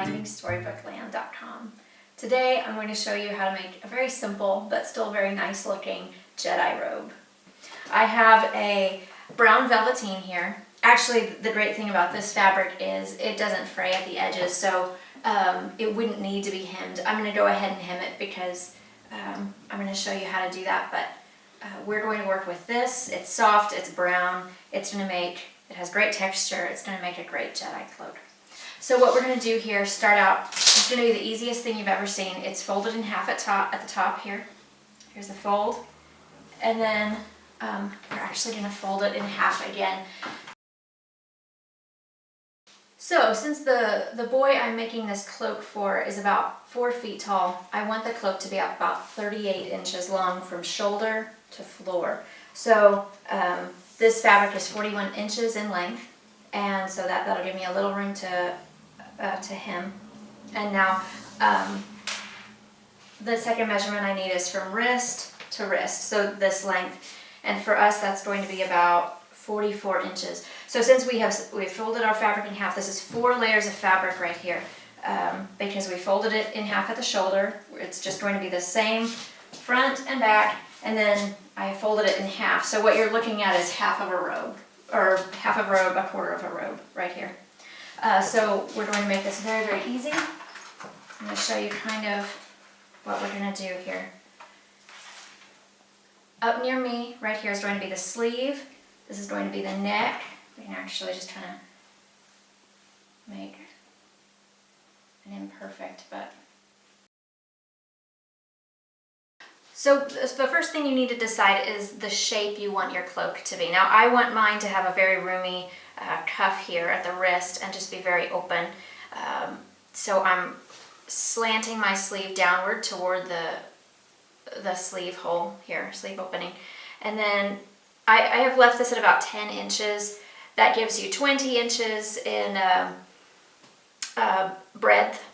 findingstorybookland.com. Today I'm going to show you how to make a very simple but still very nice looking Jedi robe. I have a brown velveteen here. Actually, the great thing about this fabric is it doesn't fray at the edges, so it wouldn't need to be hemmed. I'm going to go ahead and hem it because I'm going to show you how to do that, but we're going to work with this. It's soft, it's brown, it has great texture, it's going to make a great Jedi cloak. So what we're going to do here, start out, it's going to be the easiest thing you've ever seen. It's folded in half at the top here. Here's the fold. And then we're actually going to fold it in half again. So since the boy I'm making this cloak for is about 4 feet tall, I want the cloak to be about 38 inches long from shoulder to floor. So this fabric is 41 inches in length, and so that'll give me a little room to hem. And now the second measurement I need is from wrist to wrist, so this length. And for us that's going to be about 44 inches. So since we've folded our fabric in half, this is 4 layers of fabric right here, because we folded it in half at the shoulder. It's just going to be the same front and back, and then I folded it in half. So what you're looking at is half of a robe, or half of a robe, a quarter of a robe right here. So we're going to make this very, very easy. I'm going to show you kind of what we're going to do here. Up near me, right here, is going to be the sleeve. This is going to be the neck. We can actually just kind of make an imperfect, but... So the first thing you need to decide is the shape you want your cloak to be. Now I want mine to have a very roomy cuff here at the wrist and just be very open. So I'm slanting my sleeve downward toward the sleeve hole here, sleeve opening. And then I have left this at about 10 inches. That gives you 20 inches in breadth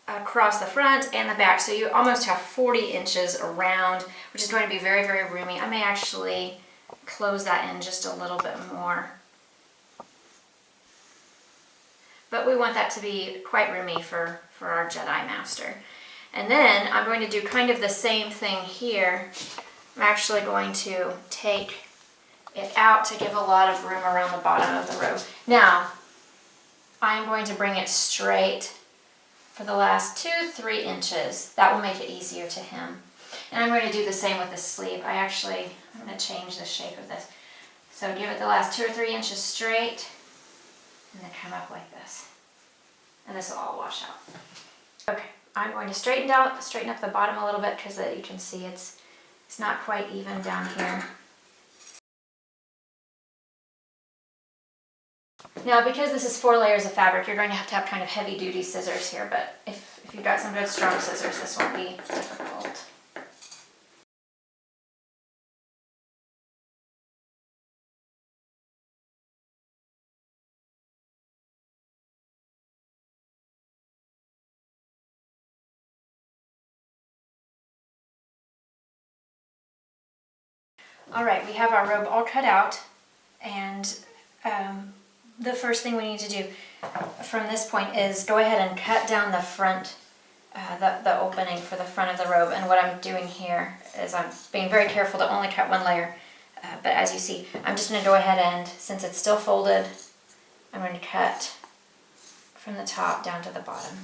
across the front and the back. So you almost have 40 inches around, which is going to be very, very roomy. I may actually close that in just a little bit more. But we want that to be quite roomy for our Jedi Master. And then I'm going to do kind of the same thing here. I'm actually going to take it out to give a lot of room around the bottom of the robe. Now, I'm going to bring it straight for the last 2-3 inches. That will make it easier to hem. And I'm going to do the same with the sleeve. I'm going to change the shape of this. So give it the last 2 or 3 inches straight, and then come up like this. And this will all wash out. Okay, I'm going to straighten up the bottom a little bit because you can see it's not quite even down here. Now, because this is 4 layers of fabric, you're going to have kind of heavy-duty scissors here, but if you've got some good strong scissors, this won't be difficult. Alright, we have our robe all cut out, and the first thing we need to do from this point is go ahead and cut down the front, the opening for the front of the robe. And what I'm doing here is I'm being very careful to only cut 1 layer, but as you see, I'm just going to go ahead and, since it's still folded, I'm going to cut from the top down to the bottom.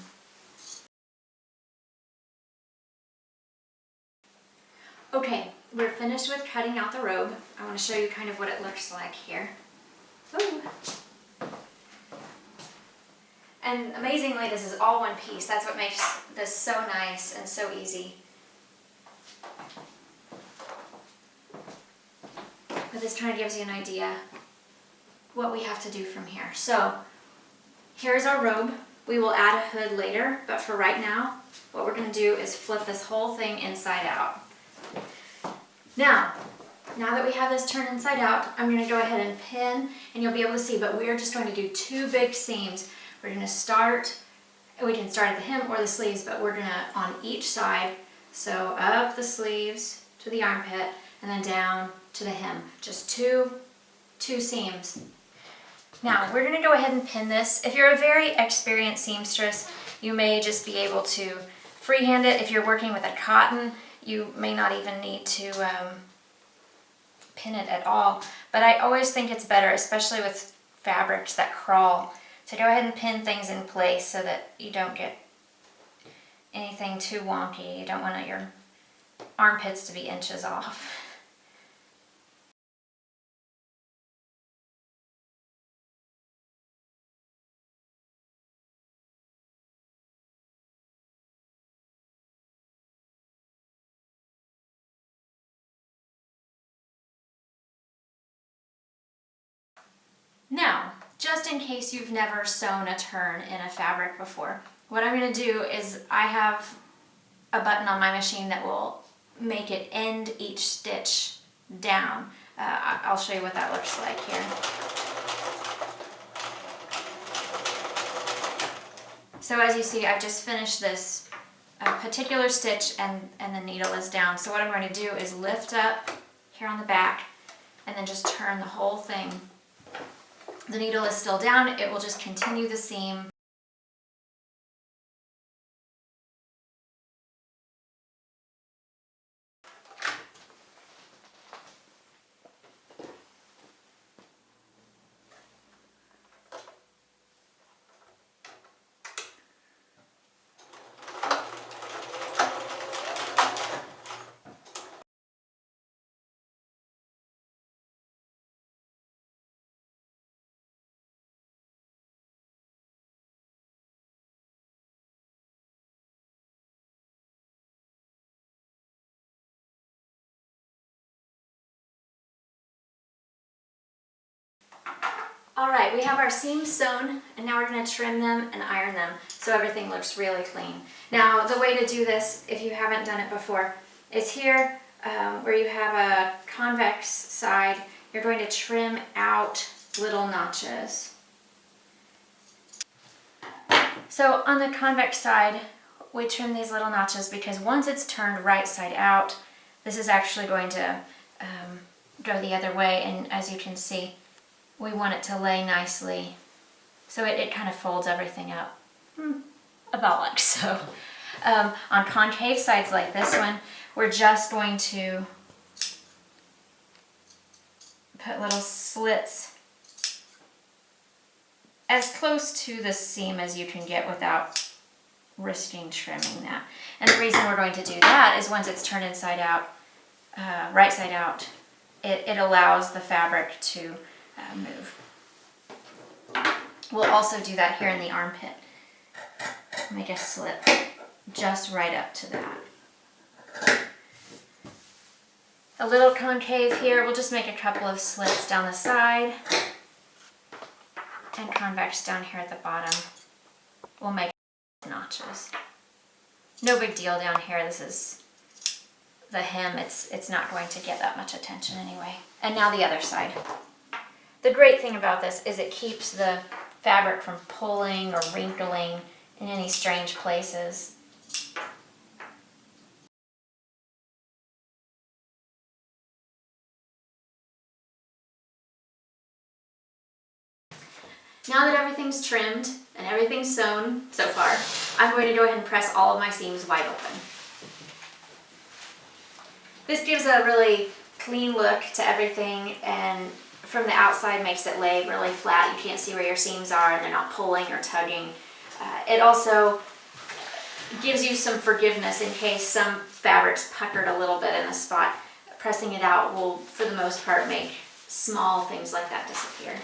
Okay, we're finished with cutting out the robe. I want to show you kind of what it looks like here. Ooh. And amazingly, this is all one piece. That's what makes this so nice and so easy. But this kind of gives you an idea what we have to do from here. So here's our robe. We will add a hood later, but for right now, what we're going to do is flip this whole thing inside out. Now that we have this turned inside out, I'm going to go ahead and pin, and you'll be able to see, but we are just going to do 2 big seams. We're going to start, we can start at the hem or the sleeves, but we're going to on each side, so up the sleeves to the armpit, and then down to the hem. Just two seams. Now we're going to go ahead and pin this. If you're a very experienced seamstress, you may just be able to freehand it. If you're working with a cotton, you may not even need to pin it at all. But I always think it's better, especially with fabrics that crawl, to go ahead and pin things in place so that you don't get anything too wonky. You don't want your armpits to be inches off. Now, just in case you've never sewn a turn in a fabric before, what I'm going to do is I have a button on my machine that will make it end each stitch down. I'll show you what that looks like here. So as you see, I've just finished this particular stitch and the needle is down. So what I'm going to do is lift up here on the back and then just turn the whole thing. The needle is still down, it will just continue the seam. Alright, we have our seams sewn and now we're going to trim them and iron them so everything looks really clean. Now the way to do this, if you haven't done it before, is here where you have a convex side, you're going to trim out little notches. So on the convex side, we trim these little notches because once it's turned right side out, this is actually going to go the other way, and as you can see, we want it to lay nicely, so it kind of folds everything up, about like so. On concave sides like this one, we're just going to put little slits as close to the seam as you can get without risking trimming that. And the reason we're going to do that is once it's turned inside out, right side out, it allows the fabric to move. We'll also do that here in the armpit. Make a slit just right up to that. A little concave here, we'll just make a couple of slits down the side, and convex down here at the bottom. We'll make notches. No big deal down here. This is the hem. It's not going to get that much attention anyway. And now the other side. The great thing about this is it keeps the fabric from pulling or wrinkling in any strange places. Now that everything's trimmed and everything's sewn so far, I'm going to go ahead and press all of my seams wide open. This gives a really clean look to everything, and from the outside makes it lay really flat. You can't see where your seams are and they're not pulling or tugging. It also gives you some forgiveness in case some fabric's puckered a little bit in a spot. Pressing it out will, for the most part, make small things like that disappear.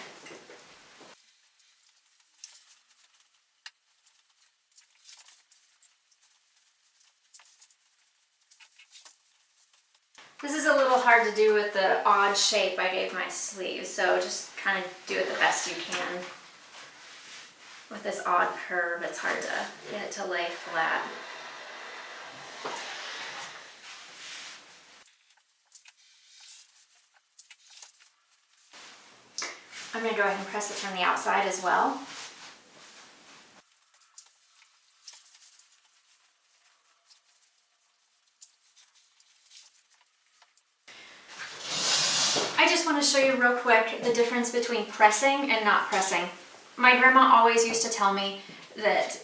This is a little hard to do with the odd shape I gave my sleeves, so just kind of do it the best you can. With this odd curve, it's hard to get it to lay flat. I'm going to go ahead and press it from the outside as well. I just want want to show you real quick the difference between pressing and not pressing. My grandma always used to tell me that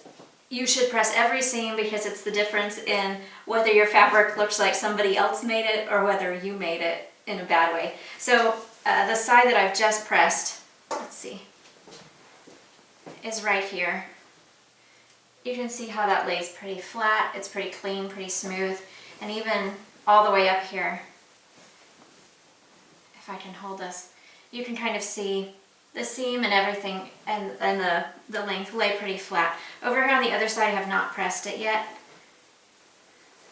you should press every seam because it's the difference in whether your fabric looks like somebody else made it or whether you made it in a bad way. So the side that I've just pressed, let's see, is right here. You can see how that lays pretty flat. It's pretty clean, pretty smooth, and even all the way up here, if I can hold this, you can kind of see the seam and everything, and the length lay pretty flat. Over here on the other side, I have not pressed it yet.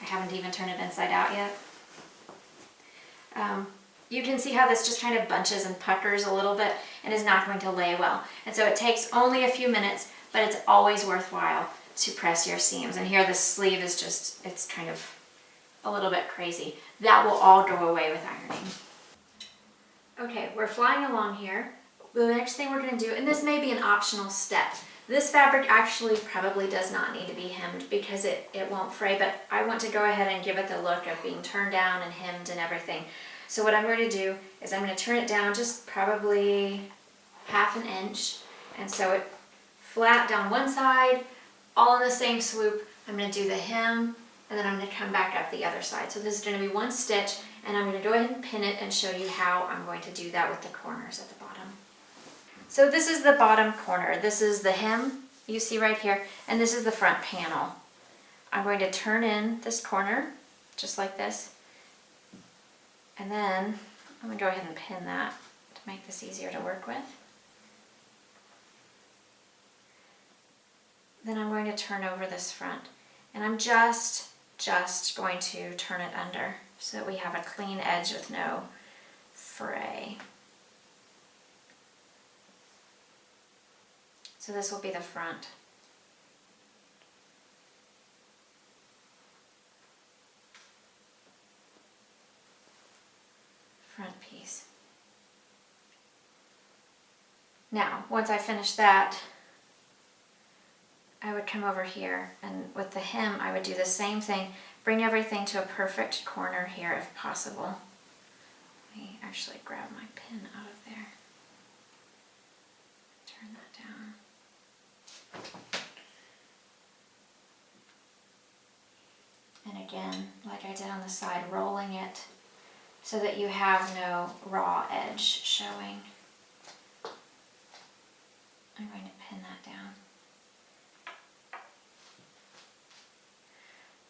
I haven't even turned it inside out yet. You can see how this just kind of bunches and puckers a little bit and is not going to lay well. And so it takes only a few minutes, but it's always worthwhile to press your seams. And here the sleeve is just, it's kind of a little bit crazy. That will all go away with ironing. Okay, we're flying along here. The next thing we're going to do, and this may be an optional step, this fabric actually probably does not need to be hemmed because it won't fray, but I want to go ahead and give it the look of being turned down and hemmed and everything. So what I'm going to do is I'm going to turn it down just probably 1/2 inch, and so it flat down one side, all in the same swoop. I'm going to do the hem, and then I'm going to come back up the other side. So this is going to be one stitch, and I'm going to go ahead and pin it and show you how I'm going to do that with the corners at the bottom. So this is the bottom corner. This is the hem you see right here, and this is the front panel. I'm going to turn in this corner just like this, and then I'm going to go ahead and pin that to make this easier to work with. Then I'm going to turn over this front, and I'm just going to turn it under so that we have a clean edge with no fray. So this will be the front. Front piece. Now, once I finish that, I would come over here, and with the hem I would do the same thing, bring everything to a perfect corner here if possible. Let me actually grab my pin out of there. Turn that down. And again, like I did on the side, rolling it so that you have no raw edge showing. I'm going to pin that down.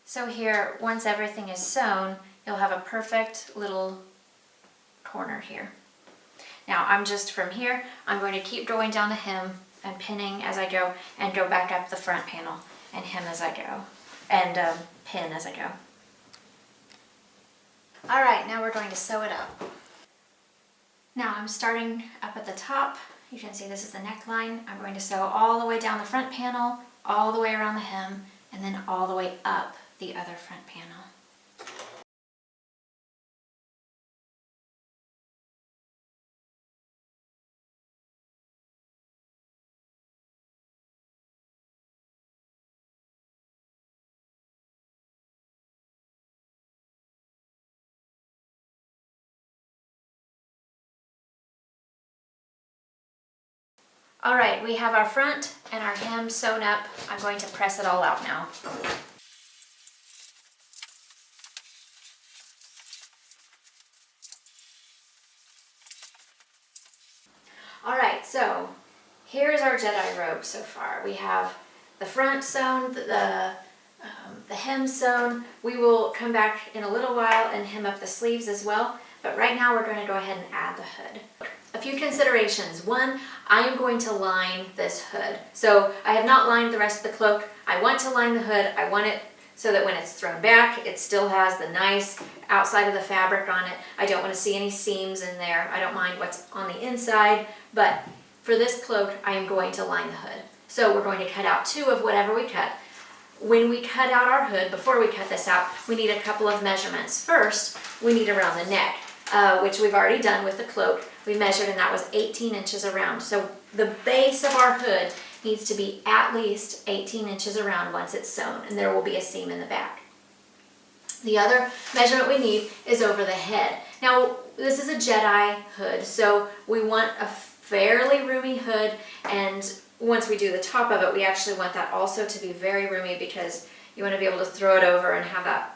So here, once everything is sewn, you'll have a perfect little corner here. Now I'm just from here, I'm going to keep going down the hem and pinning as I go, and go back up the front panel and hem as I go, and pin as I go. Alright, now we're going to sew it up. Now I'm starting up at the top. You can see this is the neckline. I'm going to sew all the way down the front panel, all the way around the hem, and then all the way up the other front panel. All right, we have our front and our hem sewn up. I'm going to press it all out now. All right, so here is our Jedi robe so far. We have the front sewn, the hem sewn. We will come back in a little while and hem up the sleeves as well, but right now we're going to go ahead and add the hood. A few considerations. One, I am going to line this hood. So I have not lined the rest of the cloak. I want to line the hood. I want it so that when it's thrown back, it still has the nice outside of the fabric on it. I don't want to see any seams in there. I don't mind what's on the inside, but for this cloak, I am going to line the hood. So we're going to cut out 2 of whatever we cut. When we cut out our hood, before we cut this out, we need a couple of measurements. First, we need around the neck, which we've already done with the cloak. We measured and that was 18 inches around. So the base of our hood needs to be at least 18 inches around once it's sewn, and there will be a seam in the back. The other measurement we need is over the head. Now, this is a Jedi hood, so we want a fairly roomy hood, and once we do the top of it, we actually want that also to be very roomy because you want to be able to throw it over and have that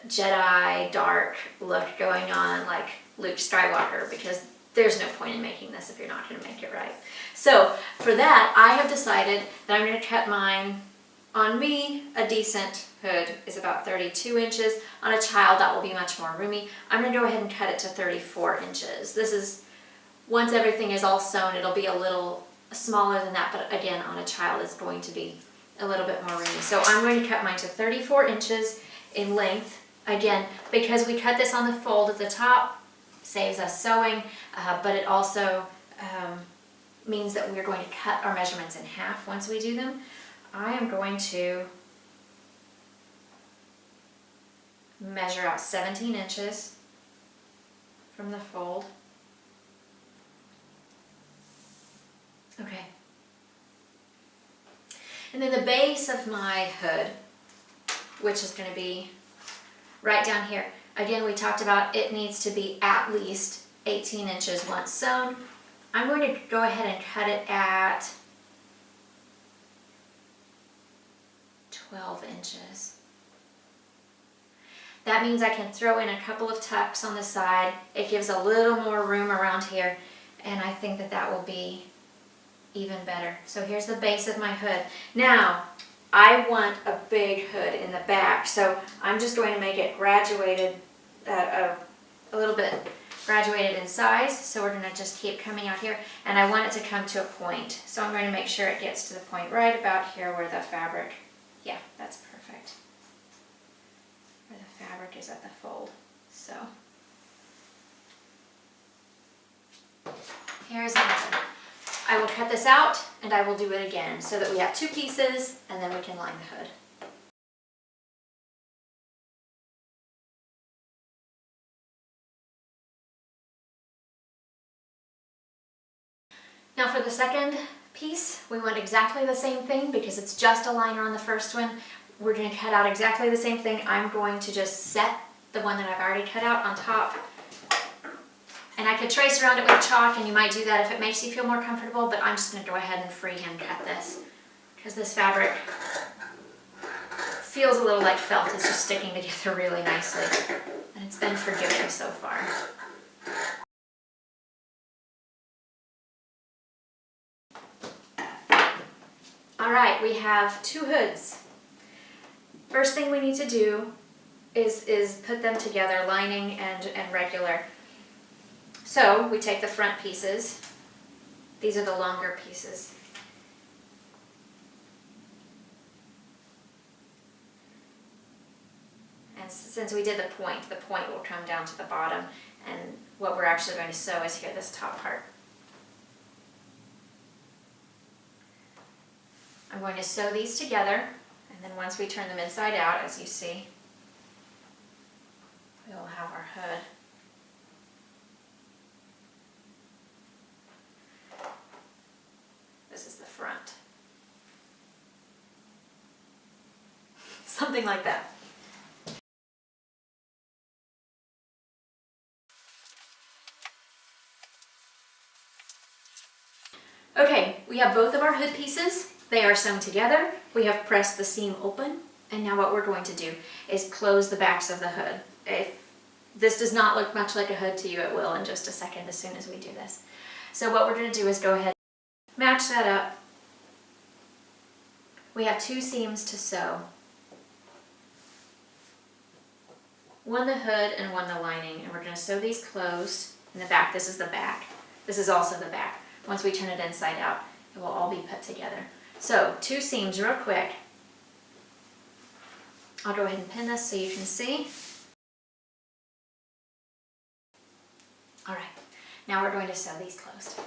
Jedi dark look going on like Luke Skywalker, because there's no point in making this if you're not going to make it right. So for that, I have decided that I'm going to cut mine. On me, a decent hood is about 32 inches. On a child, that will be much more roomy. I'm going to go ahead and cut it to 34 inches. This is, once everything is all sewn, it'll be a little smaller than that, but again, on a child, it's going to be a little bit more roomy. So I'm going to cut mine to 34 inches in length. Again, because we cut this on the fold at the top, saves us sewing, but it also means that we're going to cut our measurements in half once we do them. I am going to measure out 17 inches from the fold. Okay. And then the base of my hood, which is going to be right down here. Again, we talked about it needs to be at least 18 inches once sewn. I'm going to go ahead and cut it at 12 inches. That means I can throw in a couple of tucks on the side. It gives a little more room around here, and I think that that will be even better. So here's the base of my hood. Now, I want a big hood in the back, so I'm just going to make it graduated, a little bit graduated in size. So we're going to just keep coming out here, and I want it to come to a point. So I'm going to make sure it gets to the point right about here where the fabric, yeah, that's perfect. Where the fabric is at the fold. So here's my hood. I will cut this out and I will do it again so that we have two pieces and then we can line the hood. Now for the second piece, we want exactly the same thing because it's just a liner on the first one. We're going to cut out exactly the same thing. I'm going to just set the one that I've already cut out on top. And I could trace around it with chalk, and you might do that if it makes you feel more comfortable, but I'm just going to go ahead and freehand cut this because this fabric feels a little like felt. It's just sticking together really nicely, and it's been forgiving so far. All right, we have two hoods. First thing we need to do is put them together, lining and regular. So we take the front pieces. These are the longer pieces. And since we did the point will come down to the bottom, and what we're actually going to sew is here, this top part. I'm going to sew these together, and then once we turn them inside out, as you see, we will have our hood. This is the front. Something like that. Okay, we have both of our hood pieces. They are sewn together. We have pressed the seam open, and now what we're going to do is close the backs of the hood. If this does not look much like a hood to you, it will in just a second as soon as we do this. So what we're going to do is go ahead and match that up. We have two seams to sew. One the hood and one the lining, and we're going to sew these closed in the back. This is the back. This is also the back. Once we turn it inside out, it will all be put together. So two seams real quick. I'll go ahead and pin this so you can see. All right, now we're going to sew these closed.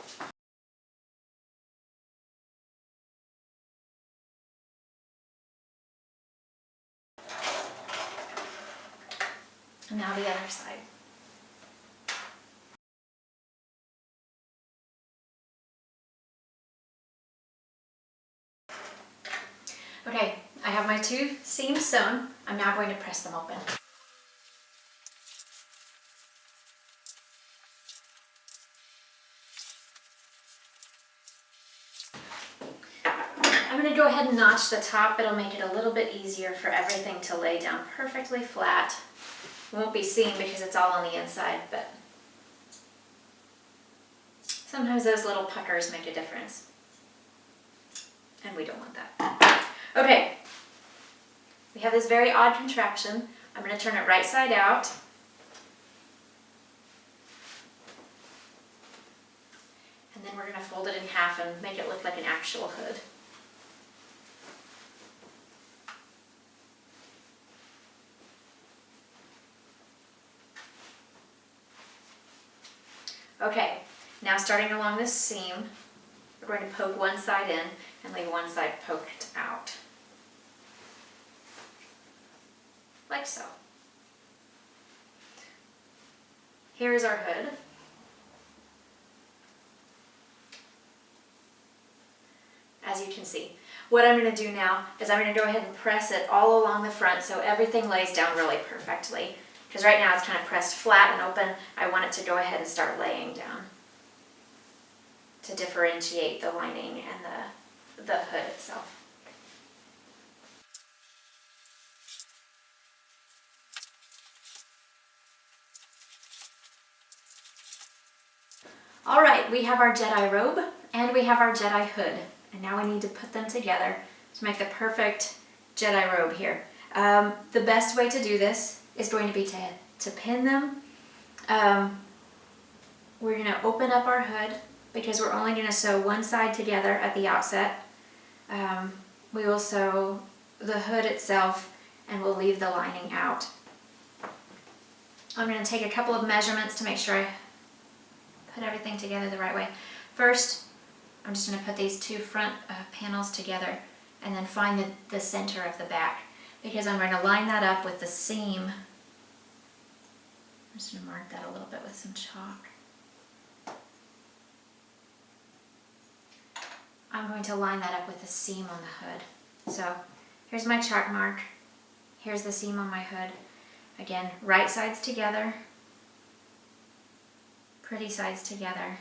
And now the other side. Okay, I have my two seams sewn. I'm now going to press them open. I'm going to go ahead and notch the top. It'll make it a little bit easier for everything to lay down perfectly flat. It won't be seen because it's all on the inside, but sometimes those little puckers make a difference. And we don't want that. Okay, we have this very odd contraption. I'm going to turn it right side out. And then we're going to fold it in half and make it look like an actual hood. Okay, now starting along this seam, we're going to poke one side in and leave one side poked out. Like so. Here is our hood. As you can see. What I'm going to do now is I'm going to go ahead and press it all along the front so everything lays down really perfectly. Because right now it's kind of pressed flat and open. I want it to go ahead and start laying down to differentiate the lining and the hood itself. All right, we have our Jedi robe and we have our Jedi hood. And now we need to put them together to make the perfect Jedi robe here. The best way to do this is going to be to pin them. We're going to open up our hood because we're only going to sew one side together at the outset. We will sew the hood itself and we'll leave the lining out. I'm going to take a couple of measurements to make sure I put everything together the right way. First, I'm just going to put these two front panels together and then find the center of the back because I'm going to line that up with the seam. I'm just going to mark that a little bit with some chalk. I'm going to line that up with the seam on the hood. So here's my chalk mark. Here's the seam on my hood. Again, right sides together, pretty sides together.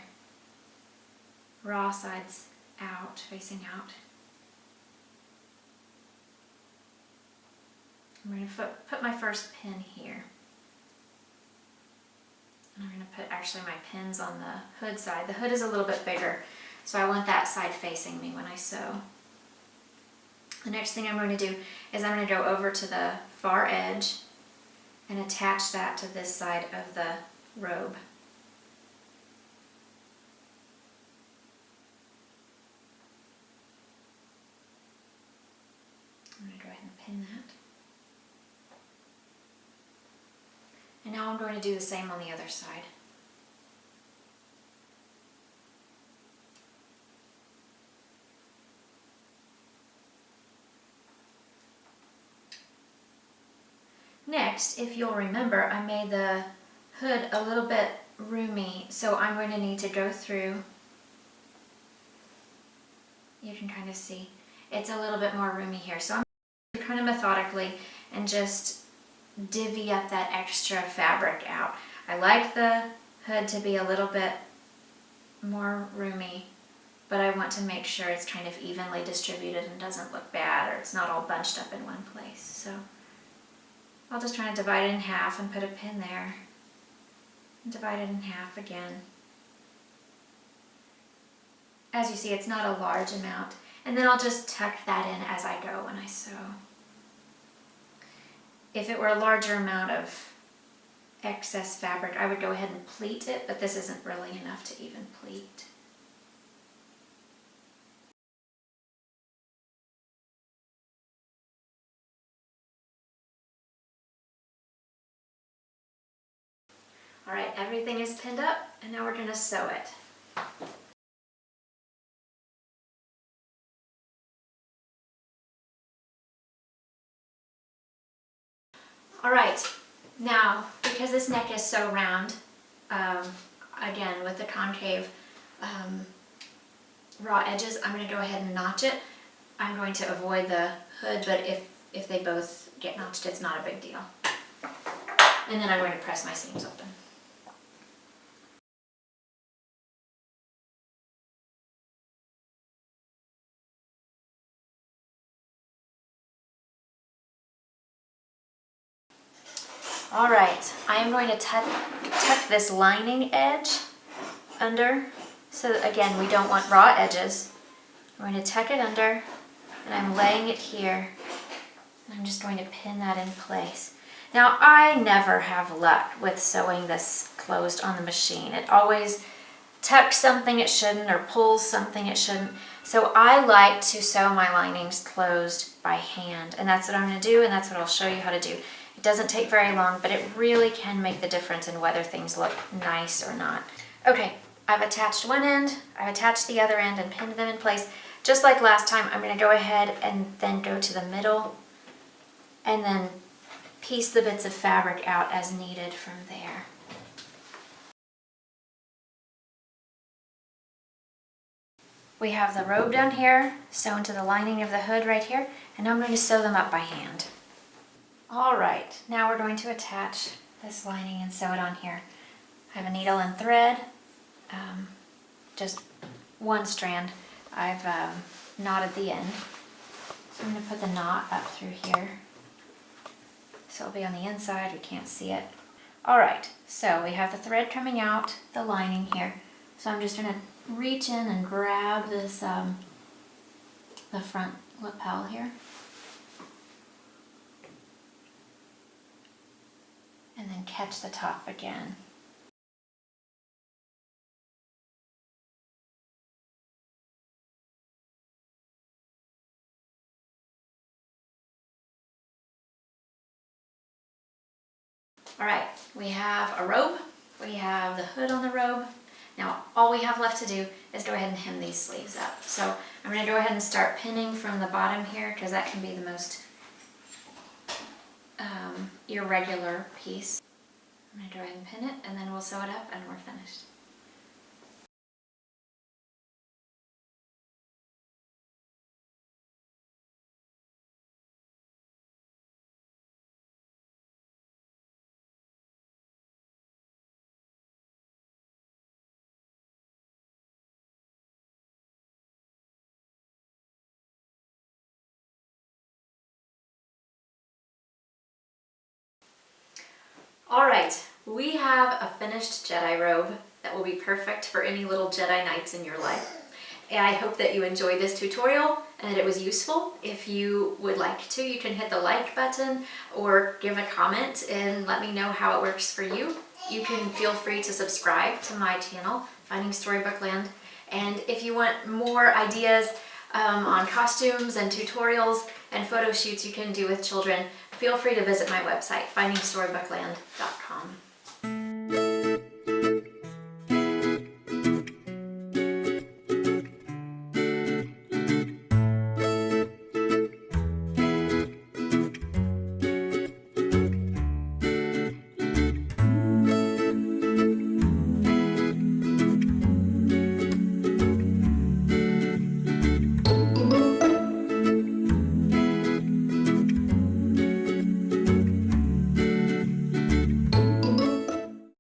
Raw sides out, facing out. I'm going to put my first pin here. And I'm going to put actually my pins on the hood side. The hood is a little bit bigger, so I want that side facing me when I sew. The next thing I'm going to do is I'm going to go over to the far edge and attach that to this side of the robe. I'm going to go ahead and pin that. And now I'm going to do the same on the other side. Next, if you'll remember, I made the hood a little bit roomy, so I'm going to need to go through. You can kind of see it's a little bit more roomy here, so I'm going to kind of methodically and just divvy up that extra fabric out. I like the hood to be a little bit more roomy, but I want to make sure it's kind of evenly distributed and doesn't look bad, or it's not all bunched up in one place. So I'll just try to divide it in half and put a pin there. And divide it in half again. As you see, it's not a large amount. And then I'll just tuck that in as I go when I sew. If it were a larger amount of excess fabric, I would go ahead and pleat it, but this isn't really enough to even pleat. All right, everything is pinned up, and now we're going to sew it. All right, now, because this neck is so round, again, with the concave raw edges, I'm going to go ahead and notch it. I'm going to avoid the hood, but if they both get notched, it's not a big deal. And then I'm going to press my seams open. All right, I am going to tuck this lining edge under. So that, again, we don't want raw edges. I'm going to tuck it under, and I'm laying it here. And I'm just going to pin that in place. Now, I never have luck with sewing this closed on the machine. It always tucks something it shouldn't or pulls something it shouldn't. So I like to sew my linings closed by hand, and that's what I'm going to do, and that's what I'll show you how to do. It doesn't take very long, but it really can make the difference in whether things look nice or not. Okay, I've attached one end, I've attached the other end and pinned them in place. Just like last time, I'm going to go ahead and then go to the middle and then piece the bits of fabric out as needed from there. We have the robe down here, sewn to the lining of the hood right here, and now I'm going to sew them up by hand. All right, now we're going to attach this lining and sew it on here. I have a needle and thread, just one strand. I've knotted the end. So I'm going to put the knot up through here. So it'll be on the inside, we can't see it. All right, so we have the thread coming out, the lining here. So I'm just going to reach in and grab this, the front lapel here. And then catch the top again. All right, we have a robe, we have the hood on the robe. Now all we have left to do is go ahead and hem these sleeves up. So I'm going to go ahead and start pinning from the bottom here because that can be the most irregular piece. I'm going to go ahead and pin it and then we'll sew it up and we're finished. Alright, we have a finished Jedi robe that will be perfect for any little Jedi Knights in your life. And I hope that you enjoyed this tutorial and that it was useful. If you would like to, you can hit the like button or give a comment and let me know how it works for you. You can feel free to subscribe to my channel, Finding Storybookland. And if you want more ideas on costumes and tutorials and photo shoots you can do with children, feel free to visit my website, findingstorybookland.com.